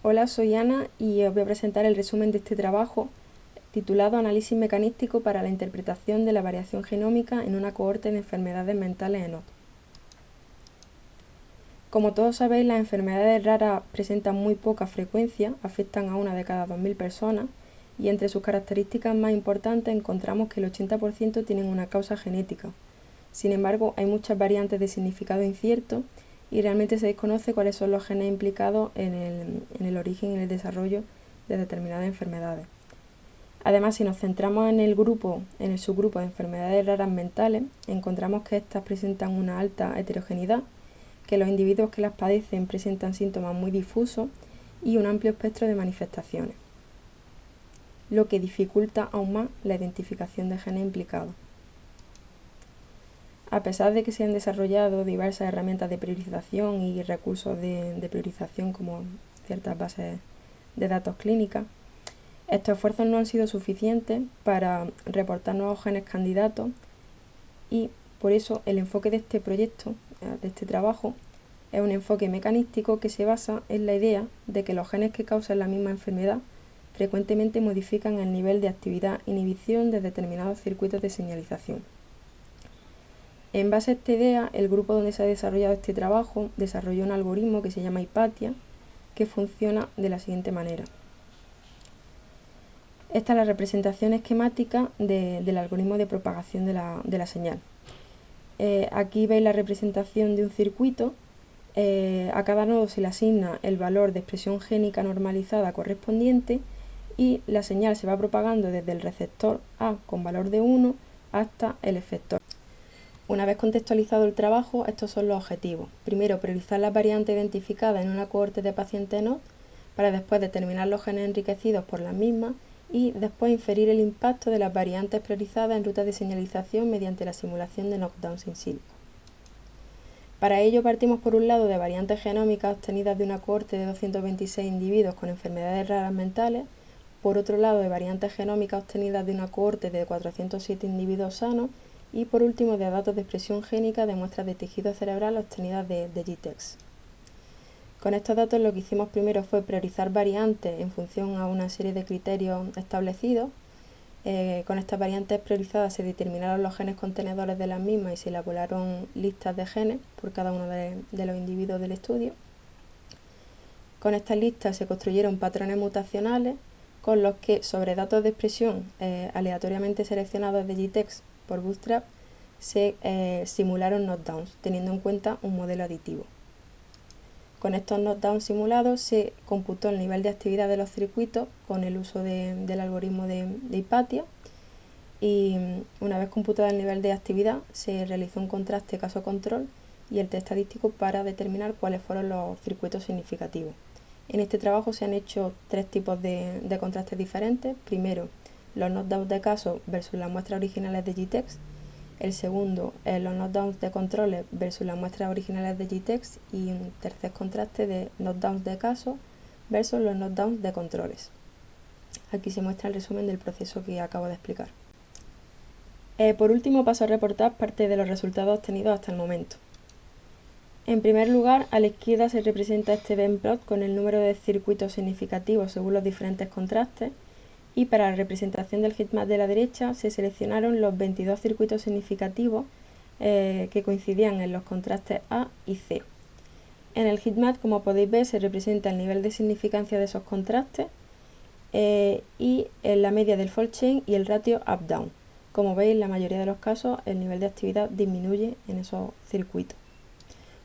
Hola, soy Ana y os voy a presentar el resumen de este trabajo titulado Análisis mecanístico para la interpretación de la variación genómica en una cohorte de enfermedades mentales en OT. Como todos sabéis, las enfermedades raras presentan muy poca frecuencia, afectan a una de cada 2.000 personas y entre sus características más importantes encontramos que el 80% tienen una causa genética. Sin embargo, hay muchas variantes de significado incierto y realmente se desconoce cuáles son los genes implicados en el origen y en el desarrollo de determinadas enfermedades. Además, si nos centramos en el subgrupo de enfermedades raras mentales, encontramos que estas presentan una alta heterogeneidad, que los individuos que las padecen presentan síntomas muy difusos y un amplio espectro de manifestaciones, lo que dificulta aún más la identificación de genes implicados. A pesar de que se han desarrollado diversas herramientas de priorización y recursos de priorización como ciertas bases de datos clínicas, estos esfuerzos no han sido suficientes para reportar nuevos genes candidatos y por eso el enfoque de este proyecto, de este trabajo, es un enfoque mecanístico que se basa en la idea de que los genes que causan la misma enfermedad frecuentemente modifican el nivel de actividad-inhibición de determinados circuitos de señalización. En base a esta idea, el grupo donde se ha desarrollado este trabajo desarrolló un algoritmo que se llama Hipatia, que funciona de la siguiente manera. Esta es la representación esquemática del algoritmo de propagación de la señal. Aquí veis la representación de un circuito. A cada nodo se le asigna el valor de expresión génica normalizada correspondiente y la señal se va propagando desde el receptor A con valor de 1 hasta el efector. Una vez contextualizado el trabajo, estos son los objetivos. Primero, priorizar las variantes identificadas en una cohorte de pacientes NOD para después determinar los genes enriquecidos por las mismas y después inferir el impacto de las variantes priorizadas en rutas de señalización mediante la simulación de knockdowns in silico. Para ello partimos por un lado de variantes genómicas obtenidas de una cohorte de 226 individuos con enfermedades raras mentales, por otro lado de variantes genómicas obtenidas de una cohorte de 407 individuos sanos y por último de datos de expresión génica de muestras de tejido cerebral obtenidas de GTEx. Con estos datos lo que hicimos primero fue priorizar variantes en función a una serie de criterios establecidos. Con estas variantes priorizadas se determinaron los genes contenedores de las mismas y se elaboraron listas de genes por cada uno de los individuos del estudio. Con estas listas se construyeron patrones mutacionales con los que, sobre datos de expresión aleatoriamente seleccionados de GTEx por Bootstrap, se simularon knockdowns, teniendo en cuenta un modelo aditivo. Con estos knockdowns simulados se computó el nivel de actividad de los circuitos con el uso del algoritmo de Hipatia y una vez computado el nivel de actividad se realizó un contraste caso-control y el test estadístico para determinar cuáles fueron los circuitos significativos. En este trabajo se han hecho tres tipos de contrastes diferentes. Primero, los knockdowns de caso versus las muestras originales de GTEx. El segundo, los knockdowns de controles versus las muestras originales de GTEx. Y un tercer contraste de knockdowns de caso versus los knockdowns de controles. Aquí se muestra el resumen del proceso que acabo de explicar. Por último, paso a reportar parte de los resultados obtenidos hasta el momento. En primer lugar, a la izquierda se representa este Venn-plot con el número de circuitos significativos según los diferentes contrastes y para la representación del heatmap de la derecha se seleccionaron los 22 circuitos significativos que coincidían en los contrastes A y C. En el heatmap, como podéis ver, se representa el nivel de significancia de esos contrastes y la media del fault chain y el ratio up-down. Como veis, en la mayoría de los casos el nivel de actividad disminuye en esos circuitos.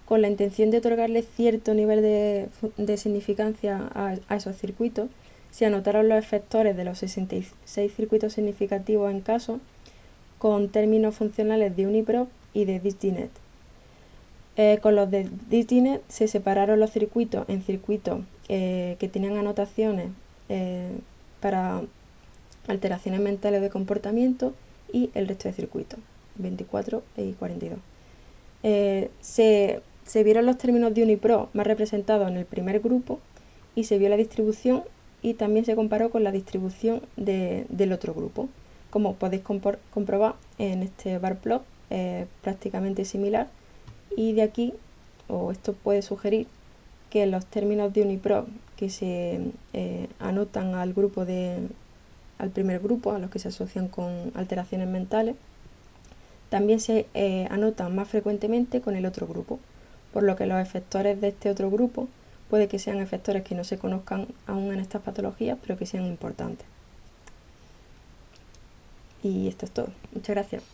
Con la intención de otorgarle cierto nivel de significancia a esos circuitos, se anotaron los efectores de los 66 circuitos significativos en caso con términos funcionales de UniProt y de DisDNet. Con los de DisDNet se separaron los circuitos en circuitos que tenían anotaciones para alteraciones mentales de comportamiento y el resto de circuitos, 24 y 42. Se vieron los términos de UniProt más representados en el primer grupo y se vio la distribución y también se comparó con la distribución del otro grupo. Como podéis comprobar en este bar plot, prácticamente similar y de aquí, esto puede sugerir que los términos de UniProt que se anotan al primer grupo, a los que se asocian con alteraciones mentales, también se anotan más frecuentemente con el otro grupo, por lo que los efectores de este otro grupo puede que sean efectores que no se conozcan aún en estas patologías, pero que sean importantes. Y esto es todo. Muchas gracias.